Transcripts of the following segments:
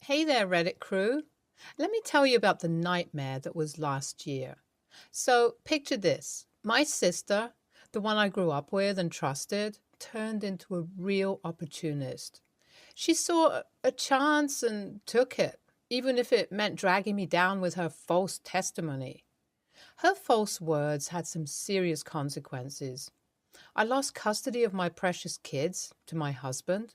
Hey there, Reddit crew. Let me tell you about the nightmare that was last year. So, picture this. My sister, the one I grew up with and trusted, turned into a real opportunist. She saw a chance and took it, even if it meant dragging me down with her false testimony. Her false words had some serious consequences. I lost custody of my precious kids to my husband.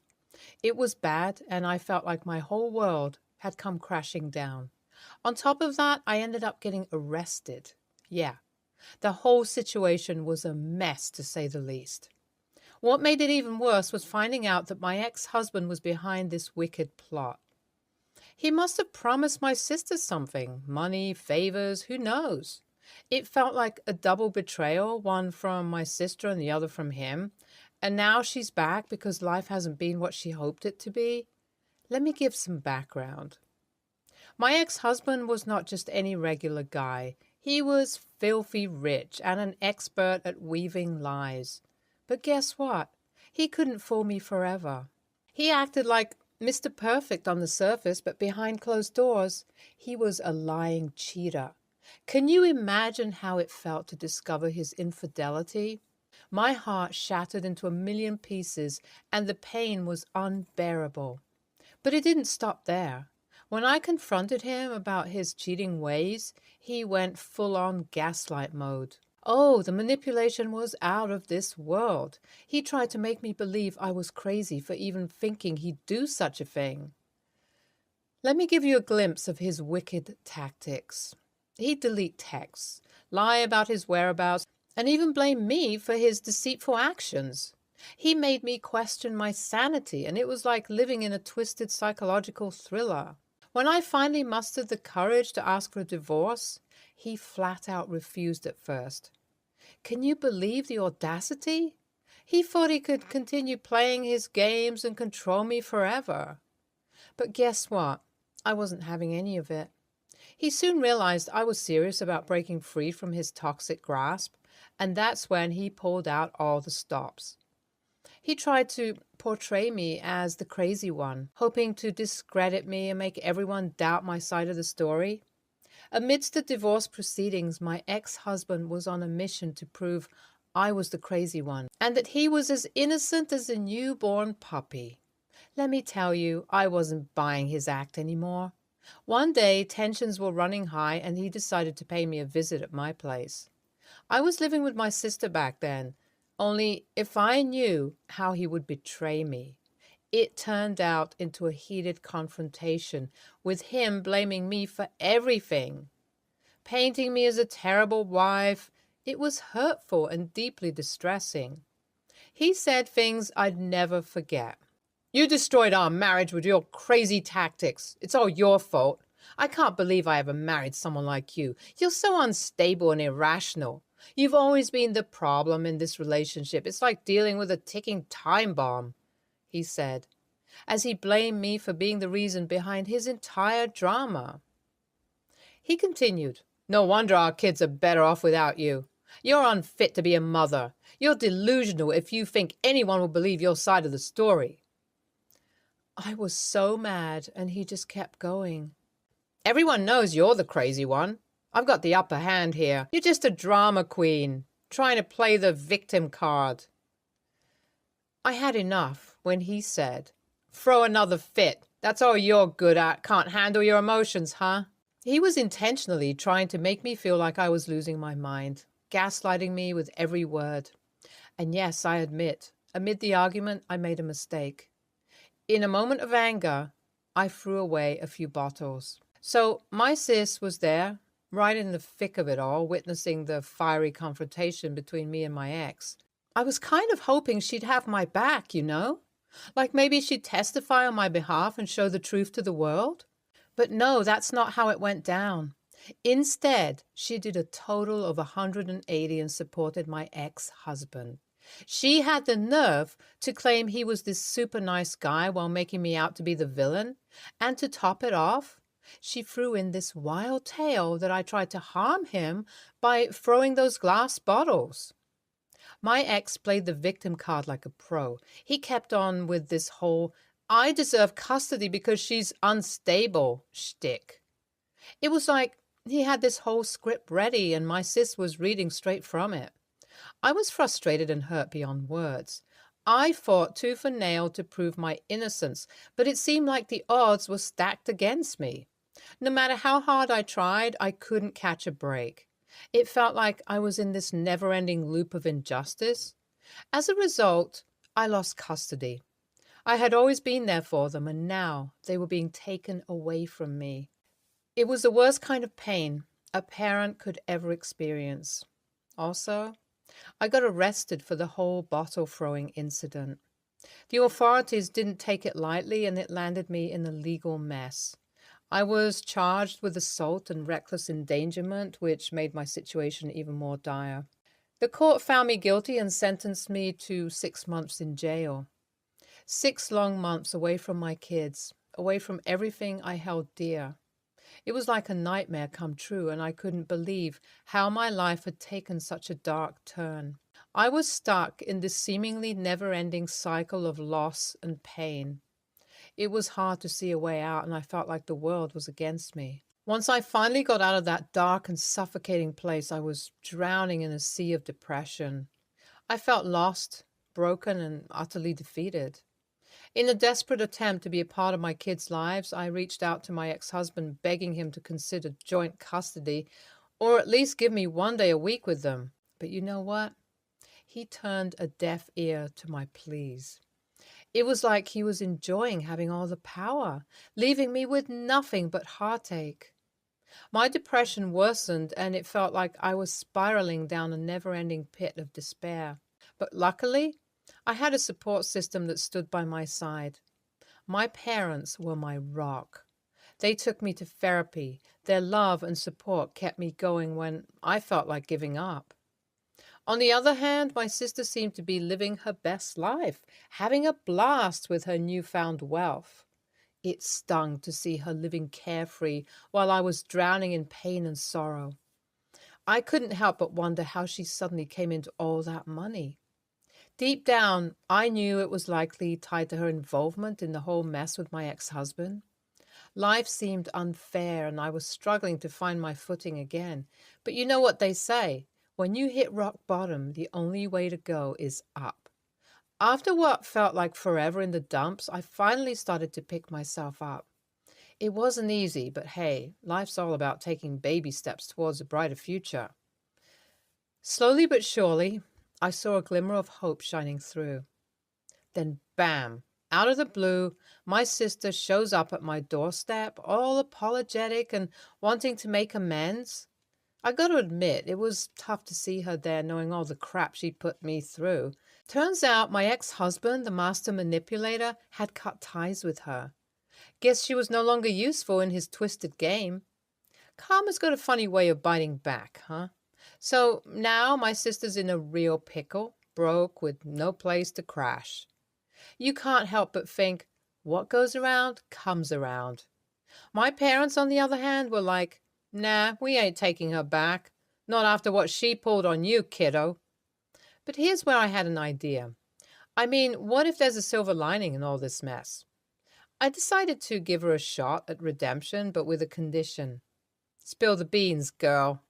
It was bad, and I felt like my whole world had come crashing down. On top of that, I ended up getting arrested. Yeah, the whole situation was a mess, to say the least. What made it even worse was finding out that my ex-husband was behind this wicked plot. He must have promised my sister something, money, favors, who knows? It felt like a double betrayal, one from my sister and the other from him. And now she's back because life hasn't been what she hoped it to be. Let me give some background. My ex-husband was not just any regular guy. He was filthy rich and an expert at weaving lies. But guess what? He couldn't fool me forever. He acted like Mr. Perfect on the surface, but behind closed doors, he was a lying cheater. Can you imagine how it felt to discover his infidelity? My heart shattered into a million pieces, and the pain was unbearable. But it didn't stop there. When I confronted him about his cheating ways, he went full-on gaslight mode. Oh, the manipulation was out of this world. He tried to make me believe I was crazy for even thinking he'd do such a thing. Let me give you a glimpse of his wicked tactics. He'd delete texts, lie about his whereabouts, and even blame me for his deceitful actions. He made me question my sanity, and it was like living in a twisted psychological thriller. When I finally mustered the courage to ask for a divorce, he flat out refused at first. Can you believe the audacity? He thought he could continue playing his games and control me forever. But guess what? I wasn't having any of it. He soon realized I was serious about breaking free from his toxic grasp, and that's when he pulled out all the stops. He tried to portray me as the crazy one, hoping to discredit me and make everyone doubt my side of the story. Amidst the divorce proceedings, my ex-husband was on a mission to prove I was the crazy one, and that he was as innocent as a newborn puppy. Let me tell you, I wasn't buying his act anymore. One day, tensions were running high, and he decided to pay me a visit at my place. I was living with my sister back then, only if I knew how he would betray me. It turned out into a heated confrontation, with him blaming me for everything, painting me as a terrible wife. It was hurtful and deeply distressing. He said things I'd never forget. You destroyed our marriage with your crazy tactics. It's all your fault. I can't believe I ever married someone like you. You're so unstable and irrational. You've always been the problem in this relationship. It's like dealing with a ticking time bomb, he said, as he blamed me for being the reason behind his entire drama. He continued, No wonder our kids are better off without you. You're unfit to be a mother. You're delusional if you think anyone will believe your side of the story. I was so mad, and he just kept going. Everyone knows you're the crazy one. I've got the upper hand here. You're just a drama queen, trying to play the victim card. I had enough when he said, Throw another fit. That's all you're good at. Can't handle your emotions, huh? He was intentionally trying to make me feel like I was losing my mind, gaslighting me with every word. And yes, I admit, amid the argument, I made a mistake. In a moment of anger, I threw away a few bottles. So my sis was there, right in the thick of it all, witnessing the fiery confrontation between me and my ex. I was kind of hoping she'd have my back, you know? Like maybe she'd testify on my behalf and show the truth to the world. But no, that's not how it went down. Instead, she did a total of 180 and supported my ex-husband. She had the nerve to claim he was this super nice guy while making me out to be the villain. And to top it off, she threw in this wild tale that I tried to harm him by throwing those glass bottles. My ex played the victim card like a pro. He kept on with this whole I deserve custody because she's unstable shtick. It was like he had this whole script ready and my sis was reading straight from it. I was frustrated and hurt beyond words. I fought tooth and nail to prove my innocence, but it seemed like the odds were stacked against me. No matter how hard I tried, I couldn't catch a break. It felt like I was in this never-ending loop of injustice. As a result, I lost custody. I had always been there for them, and now they were being taken away from me. It was the worst kind of pain a parent could ever experience. Also, I got arrested for the whole bottle throwing incident. The authorities didn't take it lightly, and it landed me in a legal mess. I was charged with assault and reckless endangerment, which made my situation even more dire. The court found me guilty and sentenced me to 6 months in jail. 6 long months away from my kids, away from everything I held dear. It was like a nightmare come true, and I couldn't believe how my life had taken such a dark turn. I was stuck in this seemingly never-ending cycle of loss and pain. It was hard to see a way out, and I felt like the world was against me. Once I finally got out of that dark and suffocating place, I was drowning in a sea of depression. I felt lost, broken, and utterly defeated. In a desperate attempt to be a part of my kids' lives, I reached out to my ex-husband, begging him to consider joint custody or at least give me one day a week with them. But you know what? He turned a deaf ear to my pleas. It was like he was enjoying having all the power, leaving me with nothing but heartache. My depression worsened, and it felt like I was spiraling down a never-ending pit of despair. But luckily, I had a support system that stood by my side. My parents were my rock. They took me to therapy. Their love and support kept me going when I felt like giving up. On the other hand, my sister seemed to be living her best life, having a blast with her newfound wealth. It stung to see her living carefree while I was drowning in pain and sorrow. I couldn't help but wonder how she suddenly came into all that money. Deep down, I knew it was likely tied to her involvement in the whole mess with my ex-husband. Life seemed unfair, and I was struggling to find my footing again. But you know what they say, when you hit rock bottom, the only way to go is up. After what felt like forever in the dumps, I finally started to pick myself up. It wasn't easy, but hey, life's all about taking baby steps towards a brighter future. Slowly but surely, I saw a glimmer of hope shining through. Then bam, out of the blue, my sister shows up at my doorstep, all apologetic and wanting to make amends. I got to admit, it was tough to see her there knowing all the crap she'd put me through. Turns out my ex-husband, the master manipulator, had cut ties with her. Guess she was no longer useful in his twisted game. Karma's got a funny way of biting back, huh? So now my sister's in a real pickle, broke with no place to crash. You can't help but think, what goes around comes around. My parents, on the other hand, were like, nah, we ain't taking her back. Not after what she pulled on you, kiddo. But here's where I had an idea. I mean, what if there's a silver lining in all this mess? I decided to give her a shot at redemption, but with a condition. Spill the beans, girl.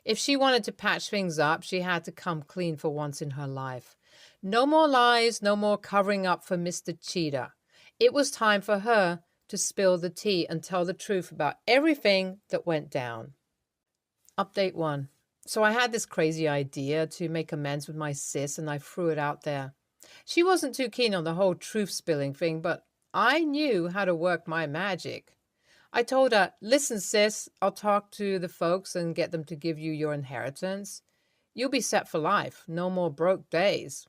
If she wanted to patch things up, she had to come clean for once in her life. No more lies, no more covering up for Mr. Cheater. It was time for her to spill the tea and tell the truth about everything that went down. Update 1. So I had this crazy idea to make amends with my sis, and I threw it out there. She wasn't too keen on the whole truth-spilling thing, but I knew how to work my magic. I told her, listen, sis, I'll talk to the folks and get them to give you your inheritance. You'll be set for life. No more broke days.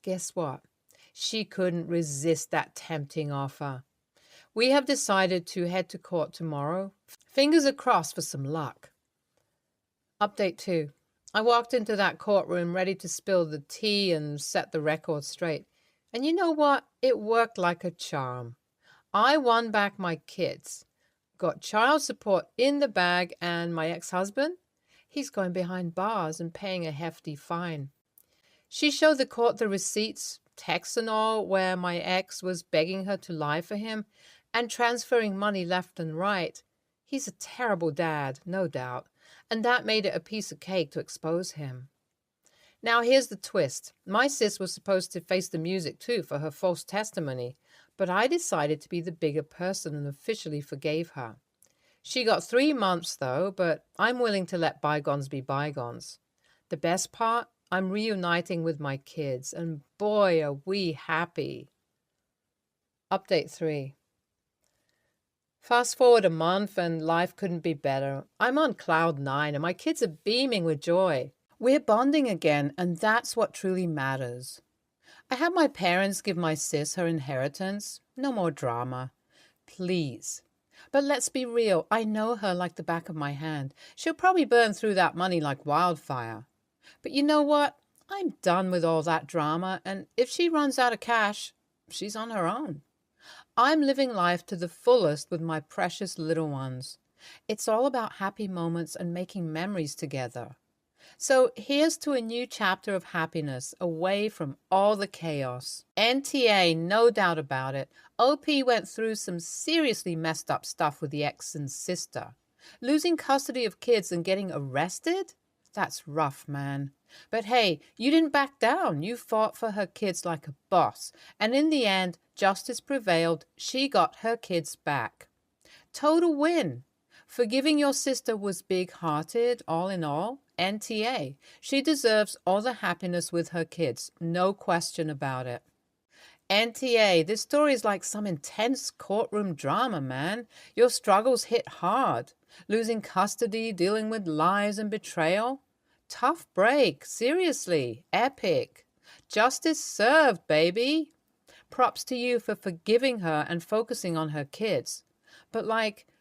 Guess what? She couldn't resist that tempting offer. We have decided to head to court tomorrow. Fingers are crossed for some luck. Update 2. I walked into that courtroom ready to spill the tea and set the record straight. And you know what? It worked like a charm. I won back my kids. Got child support in the bag, and my ex-husband? He's going behind bars and paying a hefty fine. She showed the court the receipts, texts and all where my ex was begging her to lie for him and transferring money left and right. He's a terrible dad, no doubt, and that made it a piece of cake to expose him. Now, here's the twist. My sis was supposed to face the music too for her false testimony, but I decided to be the bigger person and officially forgave her. She got 3 months, though, but I'm willing to let bygones be bygones. The best part? I'm reuniting with my kids, and boy, are we happy. Update 3. Fast forward a month, and life couldn't be better. I'm on cloud 9, and my kids are beaming with joy. We're bonding again, and that's what truly matters. I had my parents give my sis her inheritance. No more drama. Please. But let's be real, I know her like the back of my hand. She'll probably burn through that money like wildfire. But you know what? I'm done with all that drama, and if she runs out of cash, she's on her own. I'm living life to the fullest with my precious little ones. It's all about happy moments and making memories together. So here's to a new chapter of happiness, away from all the chaos. NTA, no doubt about it. OP went through some seriously messed up stuff with the ex and sister. Losing custody of kids and getting arrested? That's rough, man. But hey, you didn't back down. You fought for her kids like a boss. And in the end, justice prevailed. She got her kids back. Total win. Forgiving your sister was big-hearted, all in all. NTA. She deserves all the happiness with her kids. No question about it. NTA, this story is like some intense courtroom drama, man. Your struggles hit hard. Losing custody, dealing with lies and betrayal. Tough break. Seriously. Epic. Justice served, baby. Props to you for forgiving her and focusing on her kids. But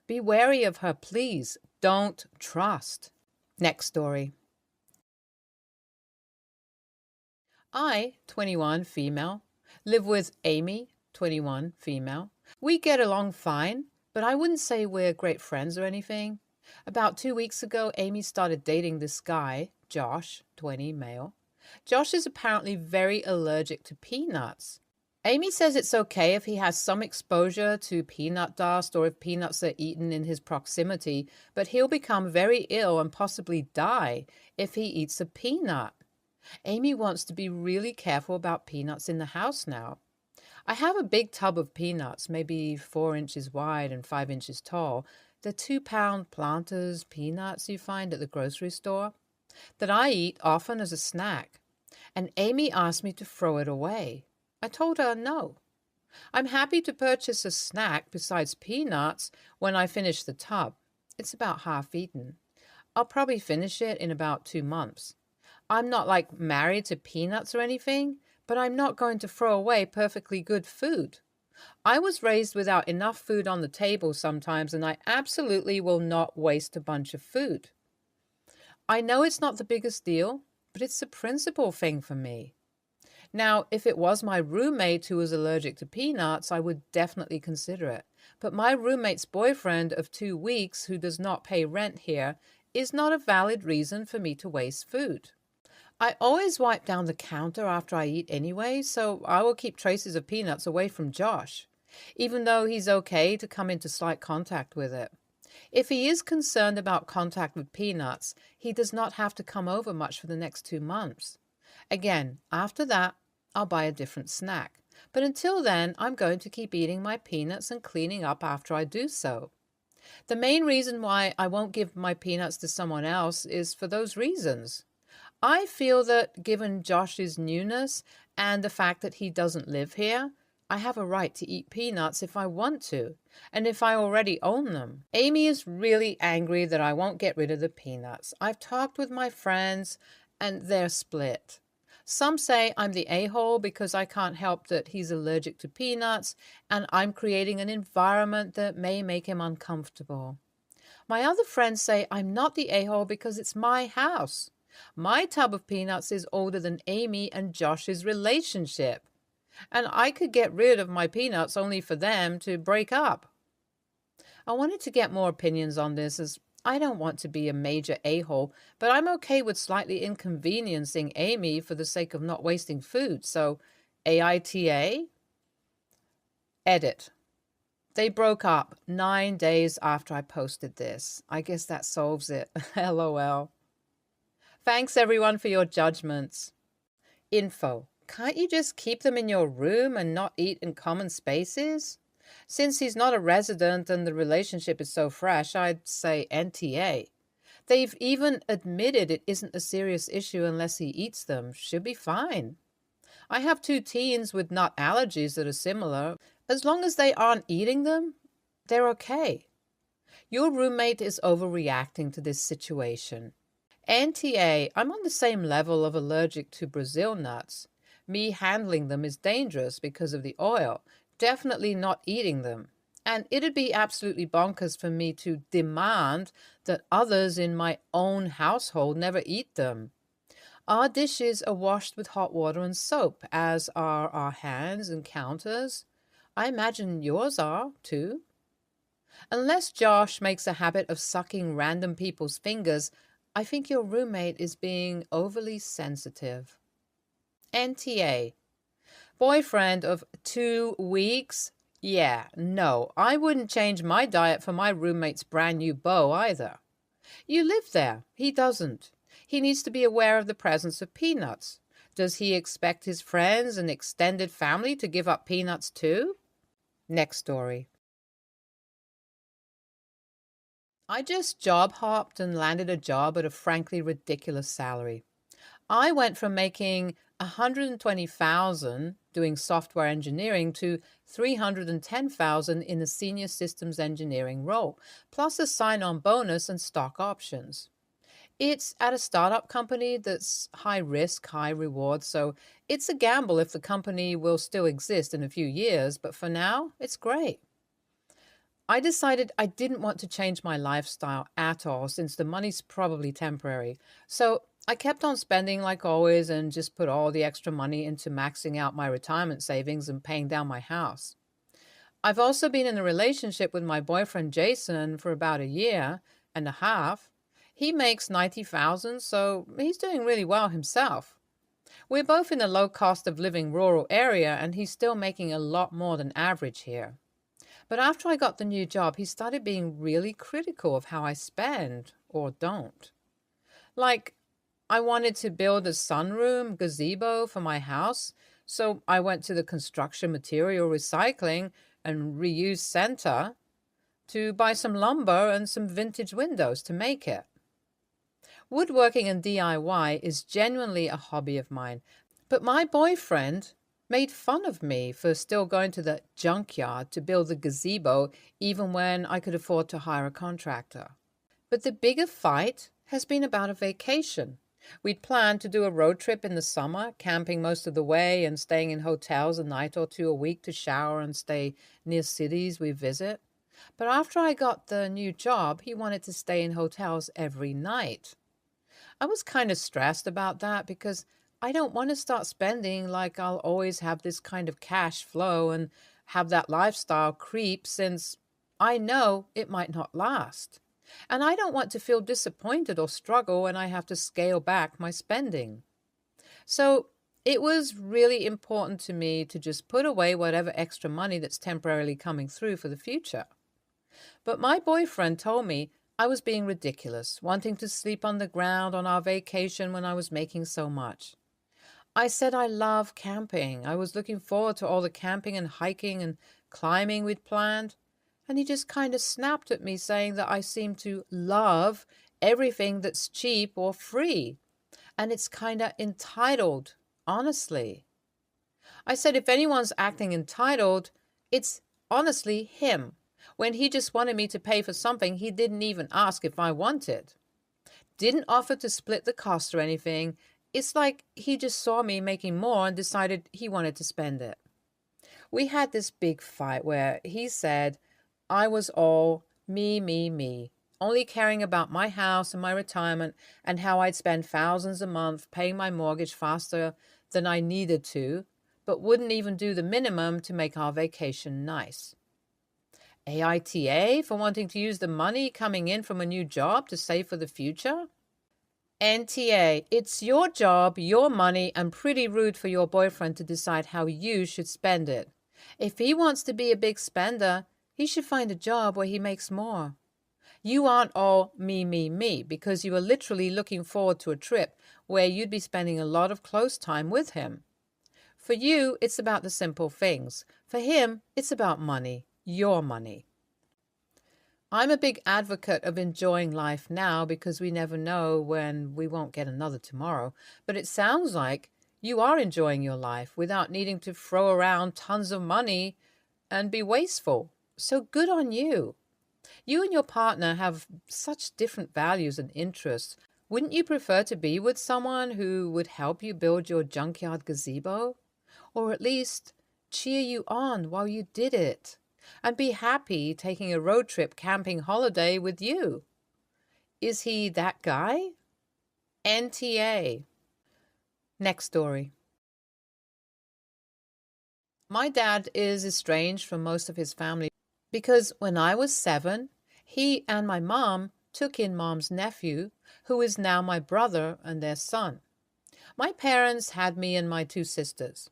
be wary of her, please. Don't trust. Next story. I, 21, female, live with Amy, 21, female. We get along fine, but I wouldn't say we're great friends or anything. About 2 weeks ago, Amy started dating this guy, Josh, 20, male. Josh is apparently very allergic to peanuts. Amy says it's okay if he has some exposure to peanut dust or if peanuts are eaten in his proximity, but he'll become very ill and possibly die if he eats a peanut. Amy wants to be really careful about peanuts in the house now. I have a big tub of peanuts, maybe 4 inches wide and 5 inches tall. The 2-pound Planters peanuts you find at the grocery store that I eat often as a snack. And Amy asked me to throw it away. I told her no. I'm happy to purchase a snack besides peanuts when I finish the tub. It's about half eaten. I'll probably finish it in about 2 months. I'm not married to peanuts or anything, but I'm not going to throw away perfectly good food. I was raised without enough food on the table sometimes, and I absolutely will not waste a bunch of food. I know it's not the biggest deal, but it's a principal thing for me. Now, if it was my roommate who was allergic to peanuts, I would definitely consider it. But my roommate's boyfriend of 2 weeks, who does not pay rent here, is not a valid reason for me to waste food. I always wipe down the counter after I eat anyway, so I will keep traces of peanuts away from Josh, even though he's okay to come into slight contact with it. If he is concerned about contact with peanuts, he does not have to come over much for the next 2 months. Again, after that, I'll buy a different snack. But until then, I'm going to keep eating my peanuts and cleaning up after I do so. The main reason why I won't give my peanuts to someone else is for those reasons. I feel that given Josh's newness and the fact that he doesn't live here, I have a right to eat peanuts if I want to, and if I already own them. Amy is really angry that I won't get rid of the peanuts. I've talked with my friends, and they're split. Some say I'm the a-hole because I can't help that he's allergic to peanuts, and I'm creating an environment that may make him uncomfortable. My other friends say I'm not the a-hole because it's my house. My tub of peanuts is older than Amy and Josh's relationship, and I could get rid of my peanuts only for them to break up. I wanted to get more opinions on this, as I don't want to be a major a-hole, but I'm okay with slightly inconveniencing Amy for the sake of not wasting food. So AITA, edit. They broke up 9 days after I posted this. I guess that solves it. LOL. Thanks everyone for your judgments. Info. Can't you just keep them in your room and not eat in common spaces? Since he's not a resident and the relationship is so fresh, I'd say NTA. They've even admitted it isn't a serious issue unless he eats them. Should be fine. I have 2 teens with nut allergies that are similar. As long as they aren't eating them, they're okay. Your roommate is overreacting to this situation. NTA, I'm on the same level of allergic to Brazil nuts. Me handling them is dangerous because of the oil. Definitely not eating them. And it'd be absolutely bonkers for me to demand that others in my own household never eat them. Our dishes are washed with hot water and soap, as are our hands and counters. I imagine yours are, too. Unless Josh makes a habit of sucking random people's fingers, I think your roommate is being overly sensitive. NTA. Boyfriend of 2 weeks? Yeah, no, I wouldn't change my diet for my roommate's brand new beau either. You live there. He doesn't. He needs to be aware of the presence of peanuts. Does he expect his friends and extended family to give up peanuts too? Next story. I just job hopped and landed a job at a frankly ridiculous salary. I went from making $120,000 doing software engineering to $310,000 in a senior systems engineering role, plus a sign-on bonus and stock options. It's at a startup company that's high risk, high reward, so it's a gamble if the company will still exist in a few years, but for now, it's great. I decided I didn't want to change my lifestyle at all since the money's probably temporary. So I kept on spending like always and just put all the extra money into maxing out my retirement savings and paying down my house. I've also been in a relationship with my boyfriend Jason for about a year and a half. He makes 90,000, so he's doing really well himself. We're both in a low cost of living rural area and he's still making a lot more than average here. But after I got the new job, he started being really critical of how I spend or don't. Like, I wanted to build a sunroom gazebo for my house, so I went to the construction material recycling and reuse center to buy some lumber and some vintage windows to make it. Woodworking and DIY is genuinely a hobby of mine, but my boyfriend made fun of me for still going to the junkyard to build the gazebo even when I could afford to hire a contractor. But the bigger fight has been about a vacation. We'd planned to do a road trip in the summer, camping most of the way and staying in hotels a night or two a week to shower and stay near cities we visit. But after I got the new job, he wanted to stay in hotels every night. I was kind of stressed about that because I don't want to start spending like I'll always have this kind of cash flow and have that lifestyle creep since I know it might not last. And I don't want to feel disappointed or struggle when I have to scale back my spending. So it was really important to me to just put away whatever extra money that's temporarily coming through for the future. But my boyfriend told me I was being ridiculous, wanting to sleep on the ground on our vacation when I was making so much. I said I love camping. I was looking forward to all the camping and hiking and climbing we'd planned. And he just kind of snapped at me saying that I seem to love everything that's cheap or free. And it's kind of entitled, honestly. I said if anyone's acting entitled, it's honestly him. When he just wanted me to pay for something he didn't even ask if I wanted. Didn't offer to split the cost or anything. It's like he just saw me making more and decided he wanted to spend it. We had this big fight where he said I was all me, only caring about my house and my retirement and how I'd spend thousands a month paying my mortgage faster than I needed to, but wouldn't even do the minimum to make our vacation nice. AITA for wanting to use the money coming in from a new job to save for the future? NTA, it's your job, your money, and pretty rude for your boyfriend to decide how you should spend it. If he wants to be a big spender, he should find a job where he makes more. You aren't all me, because you are literally looking forward to a trip where you'd be spending a lot of close time with him. For you, it's about the simple things. For him, it's about money, your money. I'm a big advocate of enjoying life now because we never know when we won't get another tomorrow. But it sounds like you are enjoying your life without needing to throw around tons of money and be wasteful. So good on you. You and your partner have such different values and interests. Wouldn't you prefer to be with someone who would help you build your junkyard gazebo? Or at least cheer you on while you did it? And be happy taking a road trip camping holiday with you? Is he that guy? NTA. Next story. My dad is estranged from most of his family because when I was 7, he and my mom took in mom's nephew, who is now my brother and their son. My parents had me and my 2 sisters.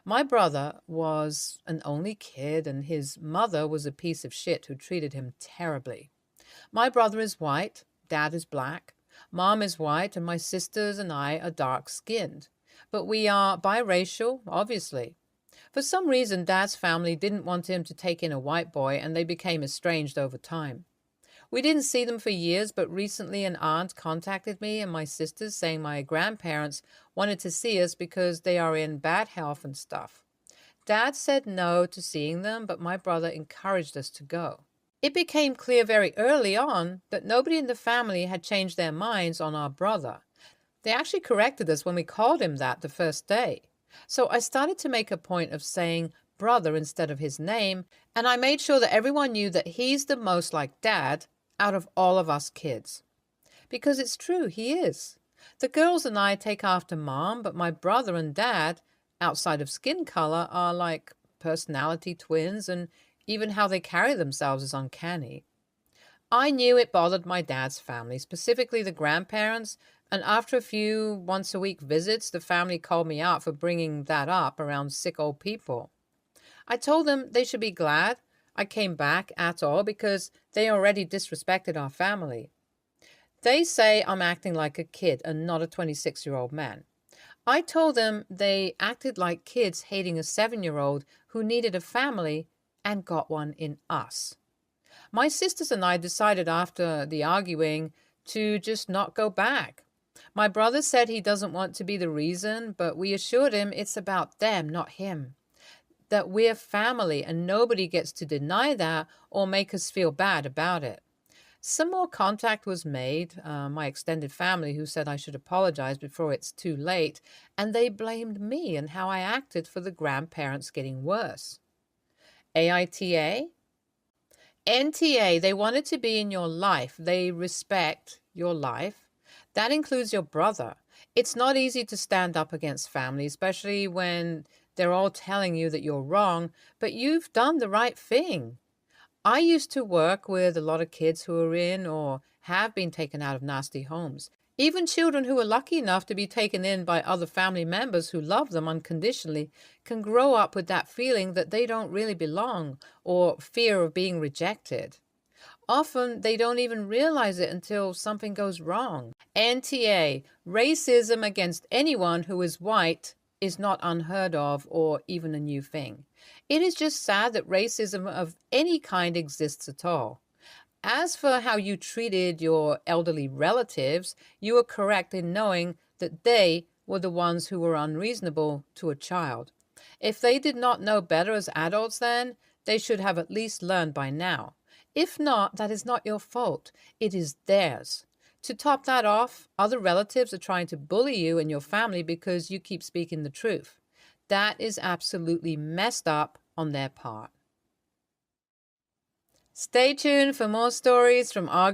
My brother was an only kid, and his mother was a piece of shit who treated him terribly. My brother is white, dad is black, mom is white, and my sisters and I are dark-skinned. But we are biracial, obviously. For some reason, dad's family didn't want him to take in a white boy, and they became estranged over time. We didn't see them for years, but recently an aunt contacted me and my sisters saying my grandparents wanted to see us because they are in bad health and stuff. Dad said no to seeing them, but my brother encouraged us to go. It became clear very early on that nobody in the family had changed their minds on our brother. They actually corrected us when we called him that the first day. So I started to make a point of saying brother instead of his name, and I made sure that everyone knew that he's the most like Dad out of all of us kids. Because it's true, he is. The girls and I take after Mom, but my brother and Dad, outside of skin color, are like personality twins, and even how they carry themselves is uncanny. I knew it bothered my dad's family, specifically the grandparents, and after a few once-a-week visits, the family called me out for bringing that up around sick old people. I told them they should be glad I came back at all because they already disrespected our family. They say I'm acting like a kid and not a 26-year-old man. I told them they acted like kids hating a 7-year-old who needed a family and got one in us. My sisters and I decided after the arguing to just not go back. My brother said he doesn't want to be the reason, but we assured him it's about them, not him. That we're family and nobody gets to deny that or make us feel bad about it. Some more contact was made, my extended family who said I should apologize before it's too late, and they blamed me and how I acted for the grandparents getting worse. AITA? NTA, they wanted to be in your life. They respect your life. That includes your brother. It's not easy to stand up against family, especially when they're all telling you that you're wrong, but you've done the right thing. I used to work with a lot of kids who are in or have been taken out of nasty homes. Even children who are lucky enough to be taken in by other family members who love them unconditionally can grow up with that feeling that they don't really belong or fear of being rejected. Often they don't even realize it until something goes wrong. NTA, racism against anyone who is white is not unheard of or even a new thing. It is just sad that racism of any kind exists at all. As for how you treated your elderly relatives, you are correct in knowing that they were the ones who were unreasonable to a child. If they did not know better as adults then, they should have at least learned by now. If not, that is not your fault. It is theirs. To top that off, other relatives are trying to bully you and your family because you keep speaking the truth. That is absolutely messed up on their part. Stay tuned for more stories from our